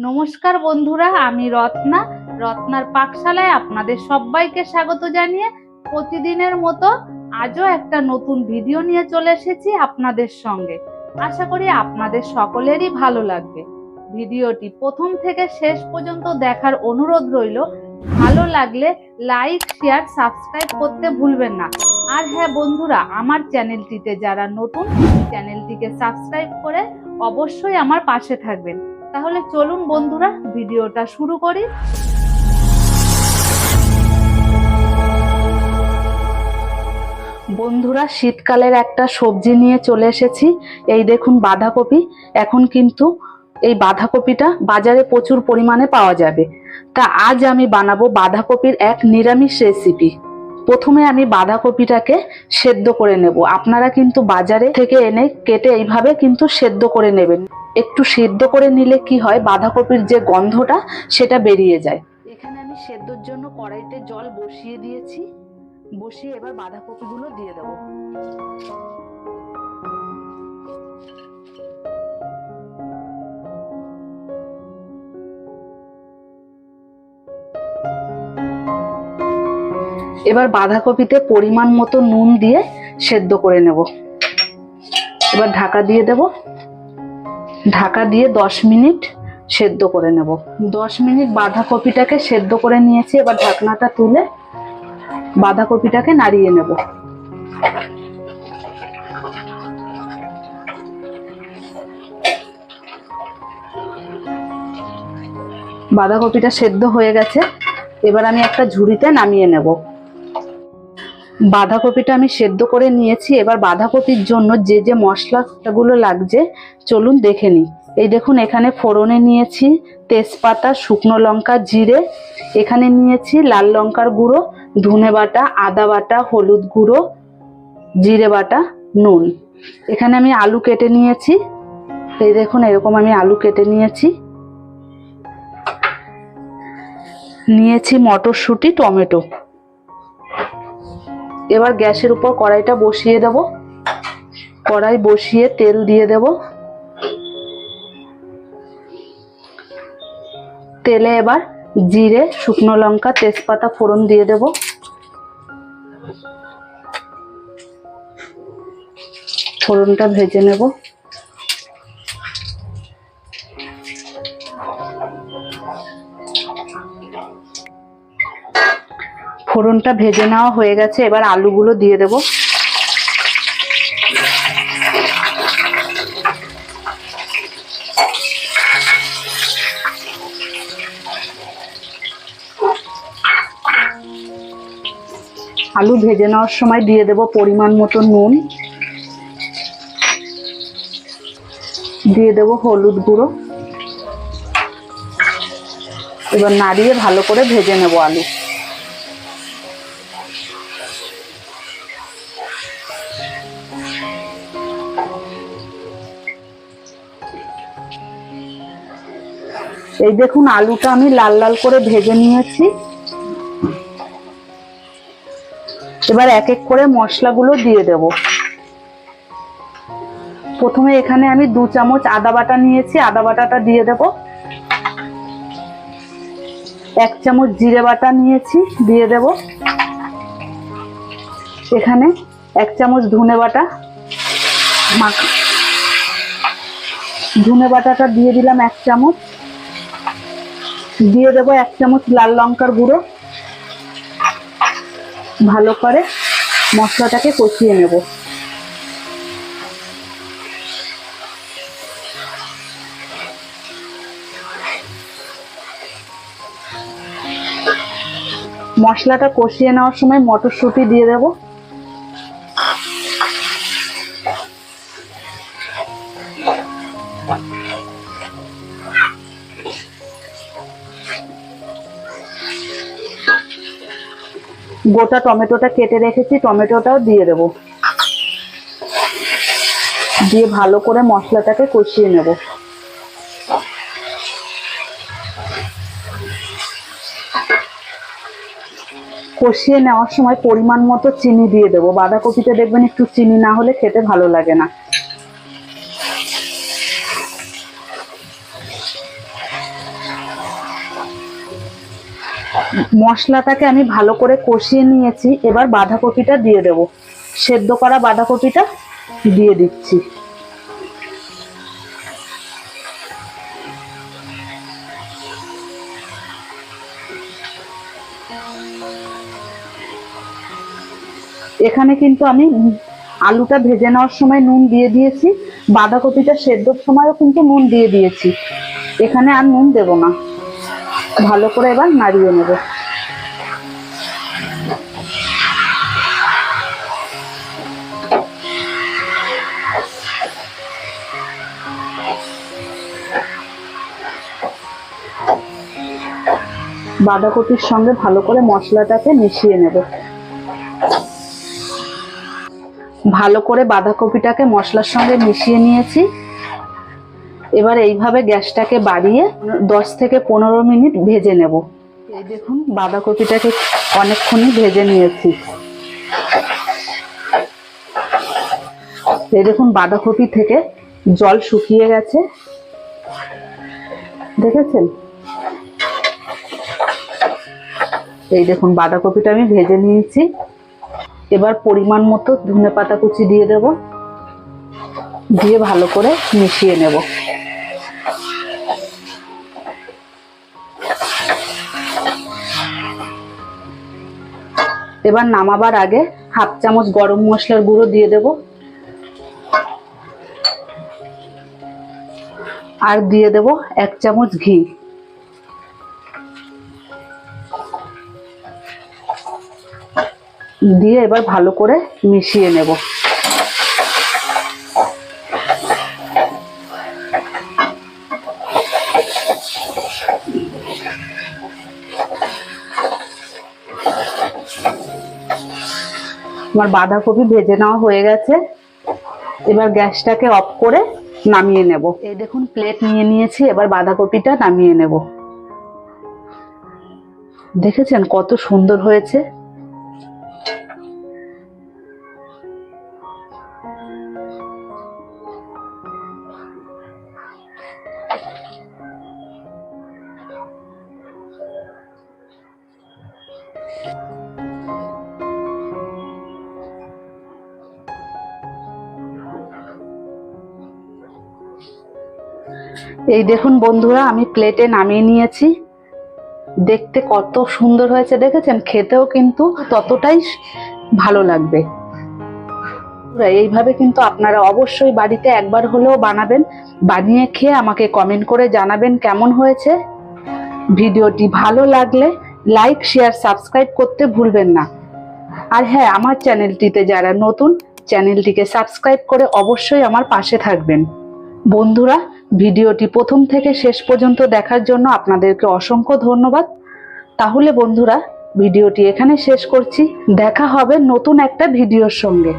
নমস্কার বন্ধুরা, আমি রত্নার পাকশালায় আপনাদের সবাইকে স্বাগত জানিয়ে প্রতিদিনের মতো আজও একটা নতুন ভিডিও নিয়ে চলে এসেছি আপনাদের সঙ্গে। আশা করি আপনাদের সকলেরই ভালো লাগবে। ভিডিওটি প্রথম থেকে শেষ পর্যন্ত দেখার অনুরোধ রইল। ভালো লাগলে লাইক, শেয়ার, সাবস্ক্রাইব করতে ভুলবেন না। আর হ্যাঁ বন্ধুরা, আমার চ্যানেলটিতে যারা নতুন, চ্যানেলটিকে সাবস্ক্রাইব করে অবশ্যই আমার পাশে থাকবেন। তাহলে চলুন বন্ধুরা, ভিডিওটা শুরু করি। বন্ধুরা, শীতকালের একটা সবজি নিয়ে চলে এসেছি। এই দেখুন বাঁধাকপি। এখন কিন্তু এই বাঁধাকপিটা বাজারে প্রচুর পরিমাণে পাওয়া যাবে। তা আজ আমি বানাবো বাঁধাকপির এক নিরামিষ রেসিপি। প্রথমে আমি বাঁধাকপিটাকে সেদ্ধ করে নেব। আপনারা কিন্তু বাজারে থেকে এনে কেটে এইভাবে কিন্তু সেদ্ধ করে নেবেন। একটু সেদ্ধ করে নিলে কি হয়, বাঁধাকপির যে গন্ধটা সেটা বেরিয়ে যায়। এখানে আমি সেদ্ধর জন্য কড়াইতে জল বসিয়ে দিয়েছি। বসিয়ে এবার বাঁধাকপিগুলো দিয়ে দেবো। এবার বাঁধাকপিতে পরিমাণ মতো নুন দিয়ে সেদ্ধ করে নেব। এবার ঢাকা দিয়ে দেব। ঢাকা দিয়ে 10 মিনিট সেদ্ধ করে নেব। 10 মিনিট বাঁধাকপিটাকে সেদ্ধ করে নিয়েছি। এবার ঢাকনাটা তুলে বাঁধাকপিটাকে নাড়িয়ে নেব। বাঁধাকপিটা সেদ্ধ হয়ে গেছে। এবার আমি একটা ঝুড়িতে নামিয়ে নেব। বাঁধাকপিটা আমি সেদ্ধ করে নিয়েছি। এবার বাঁধাকপির জন্য যে যে মশলাগুলো লাগছে চলুন দেখে নিই। এই দেখুন, এখানে ফোড়নে নিয়েছি তেজপাতা, শুকনো লঙ্কা, জিরে। এখানে নিয়েছি লাল লঙ্কার গুঁড়ো, ধনে বাটা, আদা বাটা, হলুদ গুঁড়ো, জিরে বাটা, নুন। এখানে আমি আলু কেটে নিয়েছি। এই দেখুন, এরকম আমি আলু কেটে নিয়েছি। নিয়েছি মটরশুঁটি, টমেটো। এবার গ্যাসের উপর কড়াইটা বসিয়ে দেব। কড়াই বসিয়ে তেল দিয়ে দেব। তেলে এবার জিরে, শুকনো লঙ্কা, তেজপাতা ফোড়ন দিয়ে দেব। ফোড়নটা ভেজে নেব। ফোড়নটা ভেজে নেওয়া হয়ে গেছে। এবার আলুগুলো দিয়ে দেব। আলু ভেজে নেওয়ার সময় দিয়ে দেব পরিমাণ মতো নুন, দিয়ে দেব হলুদ গুঁড়ো। এবার নাড়িয়ে ভালো করে ভেজে নেব আলু। এই দেখুন, আলুটা আমি লাল লাল করে ভেজে নিয়েছি। এবার এক এক করে মশলাগুলো দিয়ে দেব। প্রথমে এখানে আমি 2 চামচ আদা বাটা নিয়েছি। আদা বাটাটা দিয়ে দেব। 1 চামচ জিরে বাটা নিয়েছি, দিয়ে দেব। এখানে 1 চামচ ধনে বাটা, ধনে বাটাটা দিয়ে দিলাম 1 চামচ। দিয়ে দেব 1 চামচ লাল লঙ্কার গুঁড়ো। ভালো করে মশলাটাকে কষিয়ে নেব। মশলাটা কষিয়ে নেওয়ার সময় মটরশুঁটি দিয়ে দেব। গোটা টমেটোটা কেটে রেখেছি, টমেটোটাও দিয়ে দেব। দিয়ে ভালো করে মশলাটাকে কষিয়ে নেব। কষিয়ে নেওয়ার সময় পরিমাণ মতো চিনি দিয়ে দেবো। বাঁধাকপিতে দেখবেন একটু চিনি না হলে খেতে ভালো লাগে না। মশলাটাকে আমি ভালো করে কষিয়ে নিয়েছি। এবার বাঁধাকপিটা দিয়ে দেব। সেদ্ধ করা বাঁধাকপিটা দিয়ে দিচ্ছি। এখানে কিন্তু আমি আলুটা ভেজে নেওয়ার সময় নুন দিয়ে দিয়েছি, বাঁধাকপিটা সেদ্ধর সময়ও কিন্তু নুন দিয়ে দিয়েছি। এখানে আর নুন দেব না। ভালো করে এবার নাড়িয়ে নেব। বাঁধাকপির সঙ্গে ভালো করে মশলাটাকে মিশিয়ে নেব। ভালো করে বাঁধাকপিটাকে মশলার সঙ্গে মিশিয়ে নিয়েছি। এবার এইভাবে গ্যাসটাকে বাড়িয়ে 10 থেকে 15 মিনিট ভেজে নেব। এই দেখুন বাঁধাকপিটাকে অনেকক্ষণই ভেজে নিয়েছি। এই দেখুন বাঁধাকপি থেকে জল শুকিয়ে গেছে, দেখেছেন? এই দেখুন বাঁধাকপিটা আমি ভেজে নিয়েছি। এবার পরিমাণ মতো ধনেপাতা কুচি দিয়ে দেব, দিয়ে ভালো করে মিশিয়ে নেব। এবার নামাবার আগে 1/2 চামচ গরম মশলার গুঁড়ো দিয়ে দেব, আর দিয়ে দেব 1 চামচ ঘি। দিয়ে এবার ভালো করে মিশিয়ে নেব। আমার বাঁধাকপি ভেজে নেওয়া হয়ে গেছে। এবার গ্যাসটাকে অফ করে নামিয়ে নেব। এই দেখুন প্লেট নিয়ে নিয়েছি। এবার বাঁধাকপিটা নামিয়ে নেব। দেখেছেন কত সুন্দর হয়েছে। এই দেখুন বন্ধুরা, আমি প্লেটে নামিয়ে নিয়েছি। দেখতে কত সুন্দর হয়েছে দেখেছেন, খেতেও কিন্তু ততটাই ভালো লাগবে। এইভাবে কিন্তু আপনারা অবশ্যই বাড়িতে একবার হলেও বানাবেন। বানিয়ে খেয়ে আমাকে কমেন্ট করে জানাবেন কেমন হয়েছে। ভিডিওটি ভালো লাগলে লাইক, শেয়ার, সাবস্ক্রাইব করতে ভুলবেন না। আর হ্যাঁ, আমার চ্যানেলটিতে যারা নতুন, চ্যানেলটিকে সাবস্ক্রাইব করে অবশ্যই আমার পাশে থাকবেন। বন্ধুরা, ভিডিওটি প্রথম থেকে শেষ পর্যন্ত দেখার জন্য আপনাদেরকে অসংখ্য ধন্যবাদ। তাহলে বন্ধুরা, ভিডিওটি এখানে শেষ করছি। দেখা হবে নতুন একটা ভিডিওর সঙ্গে।